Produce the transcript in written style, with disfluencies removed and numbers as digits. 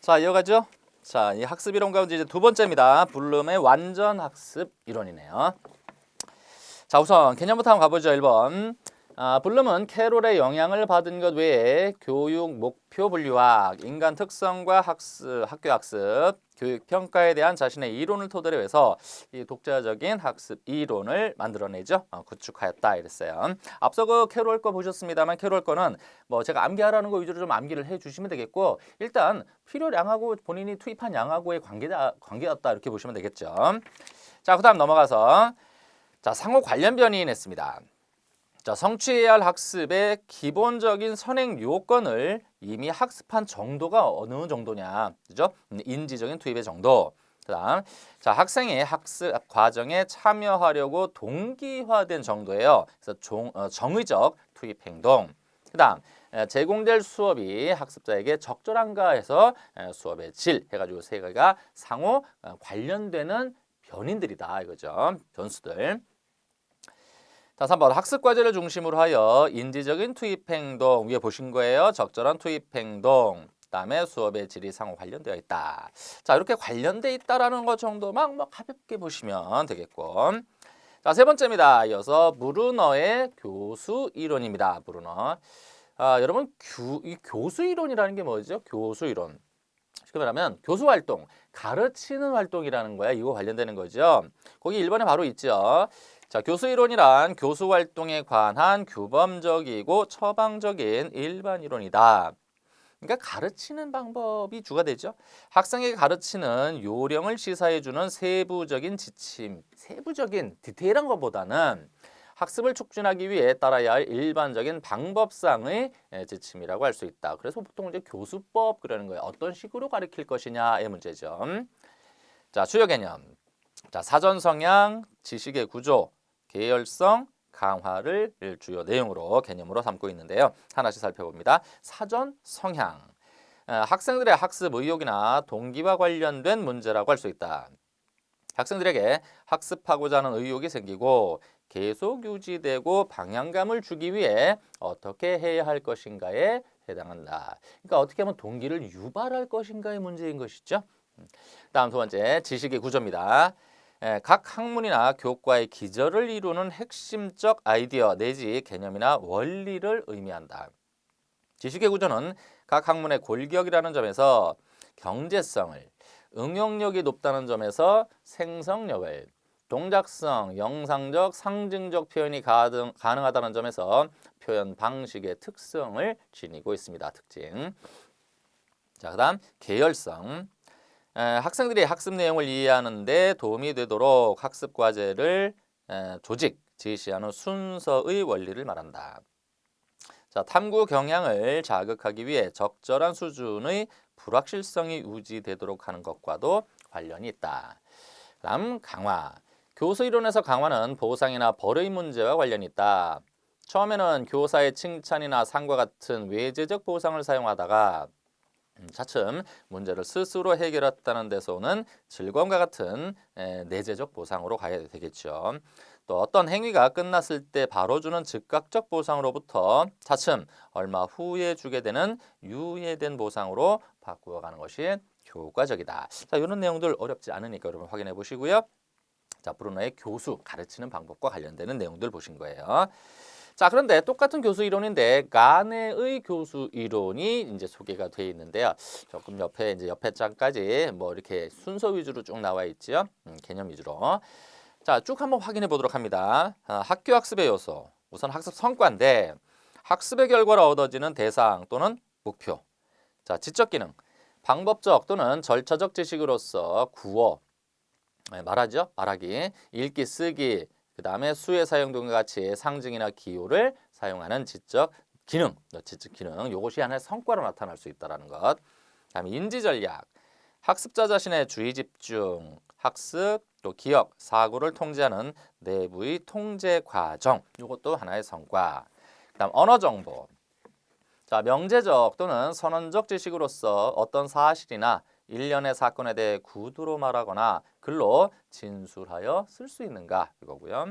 자, 이어가죠. 자, 이 학습 이론 가운데 이제 두 번째입니다. 블룸의 완전 학습 이론이네요. 자, 우선 개념부터 한번 가보죠. 1번. 블룸은 캐롤의 영향을 받은 것 외에 교육 목표 분류학, 인간 특성과 학습, 학교 학습, 교육 평가에 대한 자신의 이론을 토대로 해서 이 독자적인 학습 이론을 만들어내죠. 구축하였다 이랬어요. 앞서 그 캐롤 거 보셨습니다만 캐롤 거는 뭐 제가 암기하라는 거 위주로 좀 암기를 해주시면 되겠고 일단 필요량하고 본인이 투입한 양하고의 관계였다 이렇게 보시면 되겠죠. 자, 그다음 넘어가서 자, 상호 관련 변이했습니다. 자, 성취해야 할 학습의 기본적인 선행 요건을 이미 학습한 정도가 어느 정도냐, 그죠? 인지적인 투입의 정도. 그다음, 자, 학생의 학습 과정에 참여하려고 동기화된 정도예요. 그래서 정의적 투입 행동. 그다음, 제공될 수업이 학습자에게 적절한가 해서 수업의 질 해가지고 세 가지가 상호 관련되는 변인들이다 이거죠. 변수들. 자, 3번 학습 과제를 중심으로 하여 인지적인 투입 행동 위에 보신 거예요. 적절한 투입 행동. 그다음에 수업의 질이 상호 관련되어 있다. 자, 이렇게 관련돼 있다라는 것 정도만 뭐 가볍게 보시면 되겠고. 자, 세 번째입니다. 이어서 브루너의 교수 이론입니다. 브루너. 여러분 이 교수 이론이라는 게 뭐죠? 교수 이론. 쉽게 말하면 교수 활동, 가르치는 활동이라는 거야. 이거 관련되는 거죠. 거기 1번에 바로 있죠. 자, 교수 이론이란 교수 활동에 관한 규범적이고 처방적인 일반 이론이다. 그러니까 가르치는 방법이 주가 되죠. 학생에게 가르치는 요령을 시사해주는 세부적인 지침, 세부적인 디테일한 것보다는 학습을 촉진하기 위해 따라야 할 일반적인 방법상의 지침이라고 할 수 있다. 그래서 보통 이제 교수법 그러는 거예요. 어떤 식으로 가르칠 것이냐의 문제죠. 자, 주요 개념. 자, 사전 성향, 지식의 구조, 계열성, 강화를 주요 내용으로 개념으로 삼고 있는데요. 하나씩 살펴봅니다. 사전 성향. 학생들의 학습 의욕이나 동기와 관련된 문제라고 할 수 있다. 학생들에게 학습하고자 하는 의욕이 생기고 계속 유지되고 방향감을 주기 위해 어떻게 해야 할 것인가에 해당한다. 그러니까 어떻게 하면 동기를 유발할 것인가의 문제인 것이죠. 다음 두 번째, 지식의 구조입니다. 각 학문이나 교과의 기저를 이루는 핵심적 아이디어 내지 개념이나 원리를 의미한다. 지식의 구조는 각 학문의 골격이라는 점에서 경제성을, 응용력이 높다는 점에서 생성력을, 동작성, 영상적, 상징적 표현이 가능하다는 점에서 표현 방식의 특성을 지니고 있습니다. 특징. 자, 그다음 계열성. 학생들이 학습 내용을 이해하는 데 도움이 되도록 학습 과제를 지시하는 순서의 원리를 말한다. 자, 탐구 경향을 자극하기 위해 적절한 수준의 불확실성이 유지되도록 하는 것과도 관련이 있다. 다음 강화. 교수 이론에서 강화는 보상이나 벌의 문제와 관련이 있다. 처음에는 교사의 칭찬이나 상과 같은 외재적 보상을 사용하다가 차츰 문제를 스스로 해결했다는 데서 오는 즐거움과 같은 내재적 보상으로 가야 되겠죠. 또 어떤 행위가 끝났을 때 바로 주는 즉각적 보상으로부터 차츰 얼마 후에 주게 되는 유예된 보상으로 바꾸어가는 것이 효과적이다. 자, 이런 내용들 어렵지 않으니까 여러분 확인해 보시고요. 자, 브루너의 교수 가르치는 방법과 관련되는 내용들 보신 거예요. 자, 그런데 똑같은 교수 이론인데 가네의 교수 이론이 이제 소개가 되어 있는데요. 조금 옆에 장까지 뭐 이렇게 순서 위주로 쭉 나와 있지요. 개념 위주로. 자, 쭉 한번 확인해 보도록 합니다. 학교 학습의 요소. 우선 학습 성과인데 학습의 결과로 얻어지는 대상 또는 목표. 자, 지적 기능. 방법적 또는 절차적 지식으로서 구어, 말하죠. 말하기, 읽기, 쓰기, 그 다음에 수의 사용 등과 같이 상징이나 기호를 사용하는 지적 기능, 이것이 하나의 성과로 나타날 수 있다는 것. 다음에 인지 전략, 학습자 자신의 주의 집중, 학습, 또 기억, 사고를 통제하는 내부의 통제 과정, 이것도 하나의 성과. 그다음 언어 정보. 자, 명제적 또는 선언적 지식으로서 어떤 사실이나 일련의 사건에 대해 구두로 말하거나 글로 진술하여 쓸 수 있는가 이거고요.